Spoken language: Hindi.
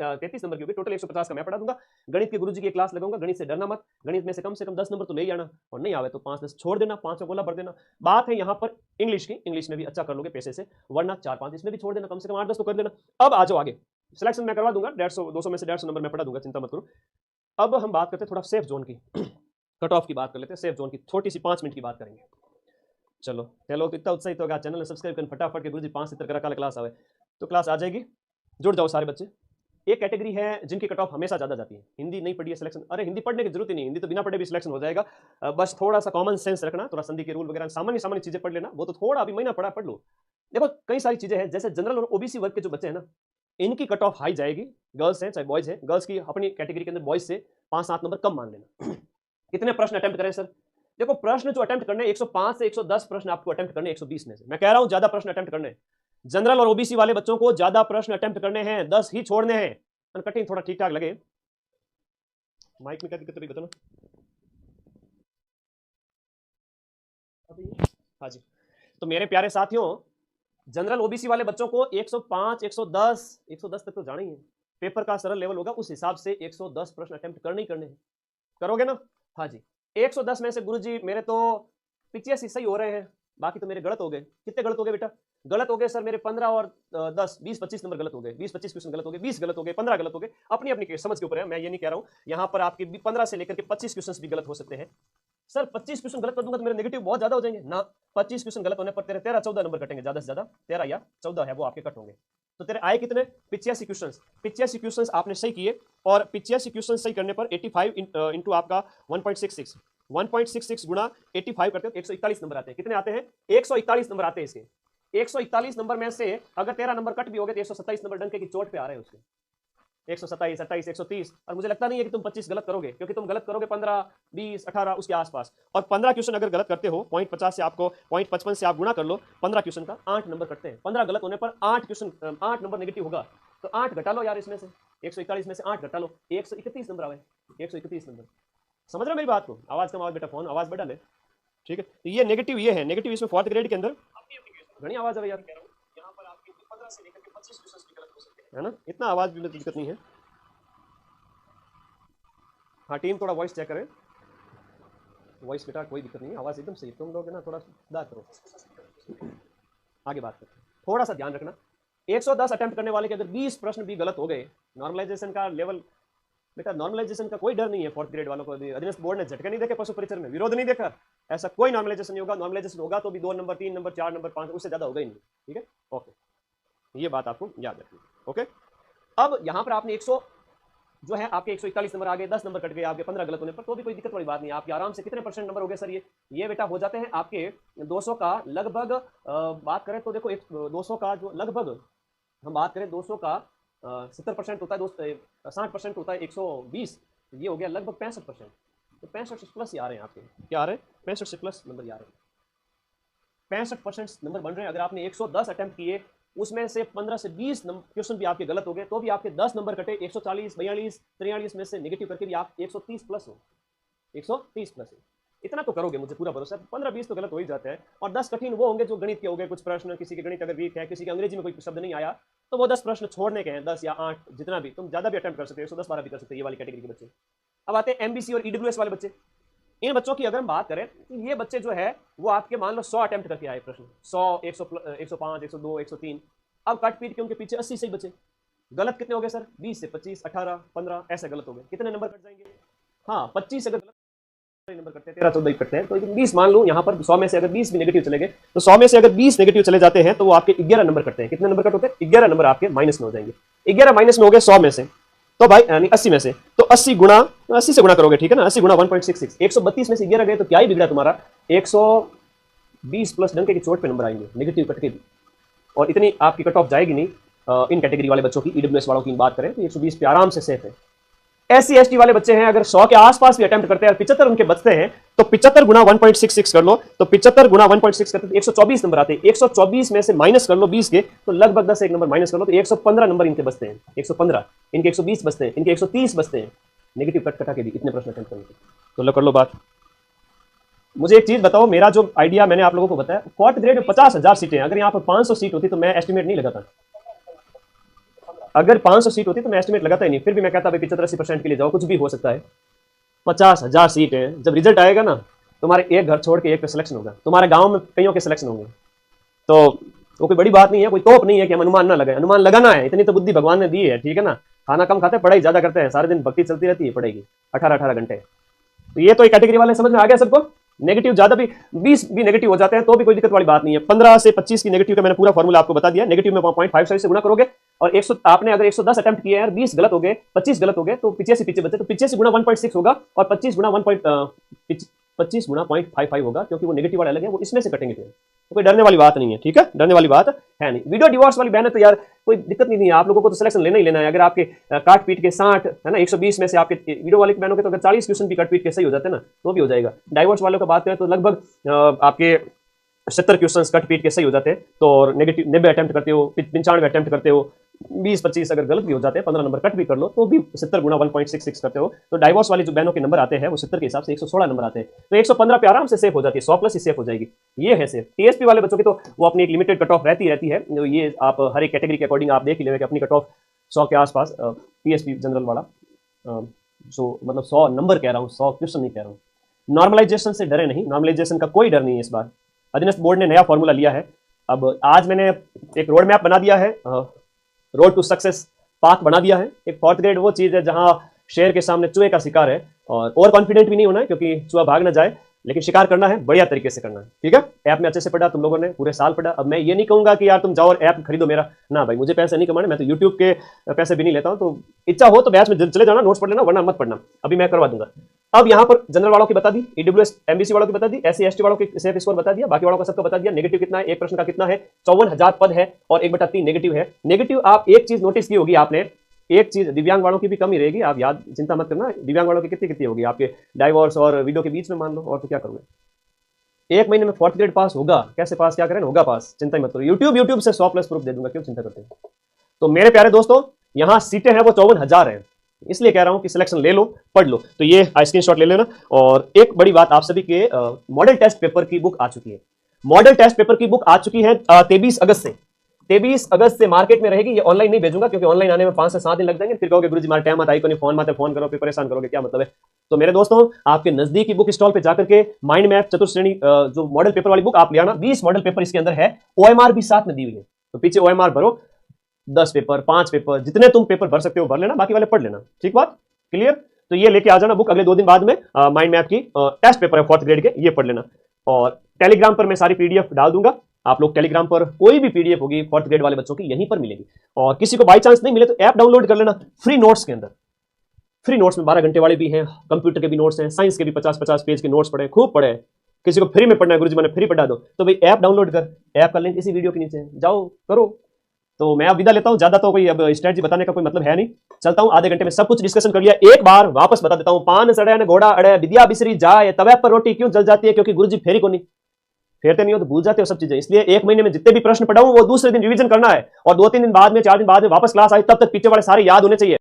33 नंबर की होगी, टोटल 150 का मैं पढ़ा दूंगा। गणित के गुरुजी की क्लास लगाऊंगा, गणित से डरना मत, गणित में से कम 10 नंबर तो ले ही आना, और नहीं आवे तो 5-10 छोड़ देना, 5 का गोला भर देना। बात है यहाँ पर इंग्लिश की, इंग्लिश में भी अच्छा कर लोगे पैसे से, वरना 4-5 इसमें भी छोड़ देना, कम से कम 8-10 तो कर देना। अब आ जाओ आगे, सिलेक्शन मैं करवा दूंगा, 150-200 में से 150 नंबर मैं पढ़ा दूंगा, चिंता मत करो। अब हम बात करते हैं थोड़ा सेफ जोन की, कट ऑफ की बात कर लेते हैं, सेफ जोन की छोटी सी 5 मिनट की बात करेंगे। चलो तो इतना उत्साहित होगा, चैनल सब्सक्राइब करें फटाफट के, गुरुजी 5-70 करा कल क्लास आवे तो क्लास आ जाएगी, जुड़ जाओ सारे बच्चे। एक कैटेगरी है जिनकी कट ऑफ हमेशा ज्यादा जाती है, हिंदी नहीं पढ़ी है सिलेक्शन, अरे हिंदी पढ़ने की जरूरत ही नहीं, हिंदी तो बिना पढ़े भी सिलेक्शन हो जाएगा, बस थोड़ा सा कॉमन सेंस रखना, थोड़ा संधि के रूल वगैरह सामान्य चीजें पढ़ लेना, वो तो थोड़ा अभी महीना पढ़ा पढ़ लो। देखो कई सारी चीजें हैं, जैसे जनरल और ओबीसी वर्ग के जो बच्चे हैं ना, इनकी कट ऑफ हाई जाएगी, गर्ल्स हैं चाहे बॉयज हैं, गर्ल्स की अपनी कैटेगरी के अंदर बॉयज से 5-7 नंबर कम मान लेना। कितने प्रश्न अटेम्प्ट करें सर? देखो प्रश्न जो अटेम्प्ट करने 105 से 110 प्रश्न आपको अटेम्प्ट करने 120 में से, मैं कह रहा हूं ज्यादा प्रश्न अटेम्प्ट करने, जनरल और ओबीसी वाले बच्चों को ज्यादा प्रश्न अटेम्प्ट करने हैं, 10 ही छोड़ने हैं। कटिंग थोड़ा ठीक ठाक लगे, माइक में क्या दिक्कत है बताना। हाँ जी, तो मेरे प्यारे साथियों, जनरल ओबीसी वाले बच्चों को 105, 110 तक तो जाना ही है, पेपर का सरल लेवल होगा उस हिसाब से 110 प्रश्न अटेम्प्ट करने ही करने हैं, करोगे ना? हाँ जी, 110 में से गुरुजी मेरे तो 85 सही हो रहे हैं, बाकी तो मेरे गलत हो गए। कितने गलत हो गए बेटा? गलत हो गए सर मेरे 15 और 10, 20-25 नंबर गलत हो गए, 20-25 क्वेश्चन गलत हो गए, 20 गलत हो गए, 15 गलत हो गए, अपनी अपनी समझ के ऊपर है, मैं ये नहीं कह रहा हूं यहाँ पर आपके 15 से लेकर के 25 क्वेश्चन भी गलत हो सकते हैं। सर 25 क्वेश्चन गलत कर दूंगा तो मेरे नेगेटिव बहुत ज्यादा हो जाएंगे ना, 25 क्वेश्चन गलत होने पर तेरे 13-14 नंबर कटेंगे, ज्यादा से ज्यादा 13 या 14 है वो आपके कट होंगे। तो तेरे आए कितने? 85 क्वेश्चन, 85 क्वेश्चन आपने सही किए, और 85 क्वेश्चन सही करने पर 85 इंटू आपका 1.66, 1.66 गुणा 85 करते हो 141 नंबर आते हैं। कितने आते हैं? 141 नंबर आते हैं इसके। 141 नंबर में से अगर 13 नंबर कट भी हो गए तो 127 नंबर डंके की चोट पे आ रहे हैं उसके, 127, 28, 130, और मुझे लगता नहीं है कि तुम 25 गलत करोगे, क्योंकि तुम गलत करोगे 15, 20, 18 उसके आसपास, और 15 क्वेश्चन अगर गलत करते हो 0.50 से आपको 0.55 से आप गुणा कर लो, 15 क्वेश्चन का 8 नंबर कटते हैं, 15 गलत होने पर 8 नंबर नेगेटिव होगा, तो 8 घटा लो यार इसमें से, 141 में से 8 घटा लो, 131 नंबर आवे, 131 नंबर। समझ रहे हो मेरी बात को? आवाज कम, आवाज बेटा, फोन आवाज बढ़ा ले, ठीक है? तो ये नेगेटिव, ये है नेगेटिव इसमें 4th ग्रेड के अंदर घनी आवाज है यार, यहाँ पर आपके 15 से लेकर के 25 क्वेश्चन भी गलत हो सकते हैं, है ना? इतना आवाज भी दिक्कत नहीं है। हाँ टीम थोड़ा वॉइस चेक करें, वॉइस बेटा कोई दिक्कत नहीं है, आवाज एकदम सही, तुम लोग ना थोड़ा सुधार करो। आगे बात करते हैं, थोड़ा सा ध्यान रखना, 110 अटेम्प्ट करने वाले के अगर 20 प्रश्न भी गलत हो गए, नॉर्मलाइजेशन का लेवल बेटा, नॉर्मलाइजेशन का कोई डर नहीं है 4th ग्रेड वालों को, अधीनस्थ बोर्ड ने झटके नहीं देखे पशु परिचर में, विरोध नहीं देखा, ऐसा कोई नॉर्मलाइजेशन नहीं होगा, नॉर्मलाइजेशन होगा तो भी 2 नंबर, 3 नंबर, 4 नंबर, 5, उससे ज्यादा होगा ही नहीं, ठीक है? ओके, ये बात आपको याद रखनी, ओके? अब यहाँ पर आपने 100 जो है आपके 141 नंबर आ गए, 10 नंबर कट गए आपके 15 गलत होने पर, तो भी कोई दिक्कत वाली बात नहीं, आपके आराम से कितने परसेंट नंबर हो गए सर? ये बेटा हो जाते हैं आपके 200 का लगभग, बात करें तो देखो 200 का जो लगभग हम बात करें 200 का 70% होता है, 60% होता है 120, ये हो गया लगभग 65%, तो 65 से प्लस ही आ रहे हैं आपके, क्या आ रहे हैं? 65 से प्लस नंबर ही आ रहे हैं, 65% नंबर बन रहे हैं। अगर आपने 110 अटेम्प्ट किए, उसमें से 15 से 20 क्वेश्चन भी आपके गलत हो गए, तो भी आपके 10 नंबर कटे, 140, 42, 43 में से नेगेटिव करके भी आप 130 प्लस हो, 130 प्लस हो, इतना तो करोगे, मुझे पूरा भरोसा है। 15-20 तो गलत हो ही जाते हैं, और 10 कठिन वो होंगे जो गणित के हो गए, कुछ प्रश्न, किसी के गणित अगर वीक है, किसी के अंग्रेजी में कोई शब्द नहीं आया, तो वो 10 प्रश्न छोड़ने के हैं, 10 या 8, जितना भी, तुम ज्यादा भी अटेम्प्ट कर सकते हो, 110-12 भी कर सकते हो, ये वाली कैटेगरी के बच्चे। अब आते हैं एमबीसी और ईडब्ल्यूएस वाले बच्चे, इन बच्चों की अगर हम बात करें तो ये बच्चे जो है वो आपके मान लो 100 अटेम्प्ट करके आए प्रश्न, 100, 105, 102, 103, अब कट पीट के उनके पीछे 80 सही बचे, गलत कितने हो गए सर? 20 से 25, 18, 15 ऐसे गलत हो गए, कितने नंबर कट जाएंगे? हाँ 25 अगर गलत नंबर करते हैं, 13-14 करते हैं, तो 20 मान लो यहाँ पर 100 में से अगर 20 भी नेगेटिव चले गए, तो 100 में से अगर 20 नेगेटिव चले जाते हैं तो वो आपके 11 नंबर करते हैं। कितने नंबर कट होते हैं? 11 नंबर आपके माइनस में हो जाएंगे। 11 माइनस में हो गए 100 में से, तो भाई यानी 80 में से, तो 80 गुणा 80 से गुणा करोगे, ठीक है ना? 80 गुणा 1.66, 132 में से 11 गए तो क्या ही बिगड़ा तुम्हारा? 120 प्लस डंके की चोट पे नंबर आएंगे नेगेटिव कट के भी, और इतनी आपकी कट ऑफ जाएगी नहीं। इन कैटेगरी वाले बच्चों की, ईडब्ल्यूएस वालों की बात करें तो 120 पे आराम से सेफ है। एससी एसटी वाले बच्चे हैं, अगर 100 के आसपास भी अटेम्प्ट करते हैं और 75 उनके बचते हैं, तो 75 गुना 1.66 कर लो, तो 75 गुना 1.6 करते 124 नंबर आते हैं। 124 में से माइनस कर लो 20 के, तो लगभग 10 एक नंबर माइनस कर लो, तो 115 नंबर इनके बचते हैं। 115, इनके 120 बचते हैं, इनके 130 बचते हैं नेगेटिव कट कटा के भी, इतने प्रश्न अटेम्प्ट करने के। तो लो कर लो बात। मुझे एक चीज बताओ, मेरा जो आइडिया मैंने आप लोगों को बताया, फोर्थ ग्रेड में 50,000 सीटें, अगर यहाँ पर 500 सीट होती तो मैं एस्टिमेट नहीं लगाता। अगर 500 सीट होती तो मैं एस्टिमेट लगाता ही नहीं, फिर भी मैं कहता भाई 75-80% के लिए जाओ, कुछ भी हो सकता है। 50,000 सीट है, जब रिजल्ट आएगा ना तुम्हारे एक घर छोड़ के एक पे सिलेक्शन होगा, तुम्हारे गांव में कईयों के सिलेक्शन होंगे। तो वो कोई बड़ी बात नहीं है, कोई तोप नहीं है कि हम अनुमान ना लगाए, अनुमान लगाना है, इतनी तो बुद्धि भगवान ने दी है, ठीक है ना। खाना कम खाते हैं, पढ़ाई ज्यादा करते हैं, सारे दिन भक्ति चलती रहती है पढ़ाई की 18-18 घंटे। तो ये तो एक कैटेगरी वाले समझ में आ गया सबको। नेगेटिव ज्यादा भी 20 भी नेगेटिव हो जाते हैं तो भी कोई दिक्कत वाली बात नहीं है। 15 से 25 की नेगेटिव का मैंने पूरा फॉर्मूला आपको बता दिया। नेगेटिव में 0.55 से गुणा करोगे और 100 आपने अगर 110 अटेम्प्ट किए यार, 20 गलत हो गए, 25 गलत हो गए, तो 85 पीछे बचे, तो 85 गुणा 1.6 होगा और 25 गुणा 25 गुणा 0.55 होगा, क्योंकि वो नेगेटिव वाले अलग है, वो इसमें से कटेंगे फिर। तो कोई डरने वाली बात नहीं है, ठीक है, डरने वाली बात है नहीं। वीडियो डिवोर्स वाली बहन है तो यार कोई दिक्कत नहीं है, आप लोगों को तो सिलेक्शन लेना ही लेना है। अगर आपके काट पीट के 60 है ना 120 में से आपके वीडियो वाले बहनों के तो अगर 40 क्वेश्चन भी काट पीट के सही हो जाते हैं ना तो भी हो जाएगा। डाइवोर्स वालों का बात करें तो लगभग आपके 70 क्वेश्चन कट पीट के सही हो जाते हैं। तो नेगेटिव 90 अटेम्प्ट करते हो, 95 अटेम्प्ट करते हो, 20-25 अगर गलत भी हो जाते हैं, 15 नंबर कट भी कर लो तो भी 70 गुणा 1.66 करते हो। तो डाइवोर्स वाली जो बहनों के नंबर आते हैं वो 70 के हिसाब से 116 नंबर आते हैं, तो 115 पे आराम से सेफ हो जाती है, 100 प्लस ही सेफ हो जाएगी। ये है सेफ। टीएसपी वाले बच्चों की तो वो अपनी एक लिमिटेड कट ऑफ रहती है, ये आप हर एक कैटेगरी के अकॉर्डिंग आप देख ही लेंगे कि अपनी कट ऑफ 100 के आसपास। टीएसपी जनरल वाला जो मतलब 100 नंबर कह रहा हूँ, 100 क्वेश्चन नहीं कह रहा हूँ। नॉर्मलाइजेशन से डरे नहीं, नॉर्मलाइजेशन का कोई डर नहीं है। इस बार अधीनस्थ बोर्ड ने नया फॉर्मूला लिया है। अब आज मैंने एक रोड मैप बना दिया है, रोड टू सक्सेस पाथ बना दिया है। एक 4th ग्रेड वो चीज है जहां शेर के सामने चूहे का शिकार है, और ओवर कॉन्फिडेंट भी नहीं होना है क्योंकि चूहा भाग ना जाए, लेकिन शिकार करना है, बढ़िया तरीके से करना है, ठीक है। ऐप में अच्छे से पढ़ा तुम लोगों ने, पूरे साल पढ़ा। अब मैं ये नहीं कहूंगा कि यार तुम जाओ और ऐप खरीदो मेरा, ना भाई मुझे पैसे नहीं कमाने, मैं तो यूट्यूब के पैसे भी नहीं लेता हूं। तो इच्छा हो तो बैच में चले जाना, नोट्स पढ़ लेना, वरना मत पढ़ना, अभी मैं करवा दूंगा। अब यहाँ पर जनरल वालों की बता दी, ईडब्ल्यूएस एमबीसी वालों की बता दी, एससी एसटी वालों की सेफ स्कोर बता दिया, बाकी वालों का सबका बता दिया। नेगेटिव कितना है, एक प्रश्न का कितना है, 54,000 पद है और 1/3 नेगेटिव है। नेगेटिव आप एक चीज नोटिस की होगी आपने, एक चीज दिव्यांग वालों की भी कमी रहेगी, आप याद चिंता मत करना। दिव्यांग वालों की कितनी कितनी होगी आपके डाइवोर्स और वीडियो के बीच में मान लो, और तो क्या करोगे। 1 महीने में 4th ग्रेड पास होगा, कैसे पास क्या करें, होगा पास, चिंता ही मत करो। यूट्यूब से 100 प्लस प्रूफ दे दूंगा, क्यों चिंता करते हैं। तो मेरे प्यारे दोस्तों यहाँ सीटें हैं वो 54,000 है, इसलिए कह रहा हूं कि सिलेक्शन ले लो, पढ़ लो। तो ये स्क्रीनशॉट ले लेना। और एक बड़ी बात आप सभी के, मॉडल टेस्ट पेपर की बुक आ चुकी है। मॉडल टेस्ट पेपर की बुक आ चुकी है 23 अगस्त से। 23 अगस्त से मार्केट में रहेगी। ये ऑनलाइन नहीं भेजूंगा क्योंकि ऑनलाइन आने में 5 से 7 दिन लग जाएंगे, फिर कहोगे गुरुजी हमारे टाइम आता ही को नहीं, फोन माते फोन करो, फिर परेशान करोगे, क्या मतलब है। तो मेरे दोस्तों आपके नजदीकी बुक स्टॉल पे जाकर के माइंड मैप चतुर्श्रेणी जो मॉडल पेपर वाली बुक आप ले आना। 20 मॉडल पेपर इसके अंदर है, ओएमआर भी साथ में दी हुई है, तो पीछे ओएमआर भरो, 10 पेपर 5 पेपर जितने तुम पेपर भर सकते हो भर लेना, बाकी वाले पढ़ लेना, ठीक बात क्लियर। तो ये लेके आ जाना बुक, अगले 2 दिन बाद में माइंड मैप की टेस्ट पेपर है 4th ग्रेड के, ये पढ़ लेना। और टेलीग्राम पर मैं सारी पीडीएफ डाल दूंगा, आप लोग टेलीग्राम पर कोई भी पीडीएफ होगी 4th ग्रेड वाले बच्चों की यहीं पर मिलेगी। और किसी को बाई चांस नहीं मिले तो ऐप डाउनलोड कर लेना फ्री नोट्स के अंदर। फ्री नोट्स में 12 घंटे वाले भी हैं, कंप्यूटर के भी नोट्स हैं, साइंस के भी 50-50 पेज के नोट्स पढ़े, खूब पढ़े। किसी को फ्री में पढ़ना है, गुरुजी मैंने फ्री पढ़ा दो, तो भाई ऐप डाउनलोड कर, ऐप का लिंक इसी वीडियो के नीचे है, जाओ करो। तो मैं अब विदा लेता हूं, ज्यादा तो कोई अब स्ट्रेटजी बताने का कोई मतलब है नहीं, चलता हूं। आधे घंटे में सब कुछ डिस्कशन कर लिया। एक बार वापस बता देता हूं, पान सड़े न घोड़ा अड़े, विद्या बिसरी जाए, तवे पर रोटी क्यों जल जाती है, क्योंकि गुरुजी फेरी को नहीं फेरते नहीं हो तो भूल जाते हो सब चीजें। इसलिए 1 महीने में जितने भी प्रश्न पढ़ाऊं वो दूसरे दिन रिवीजन करना है, और 2-3 दिन बाद में 4 दिन बाद में वापस क्लास आई, तब तक पीछे वाले सारे याद होने चाहिए।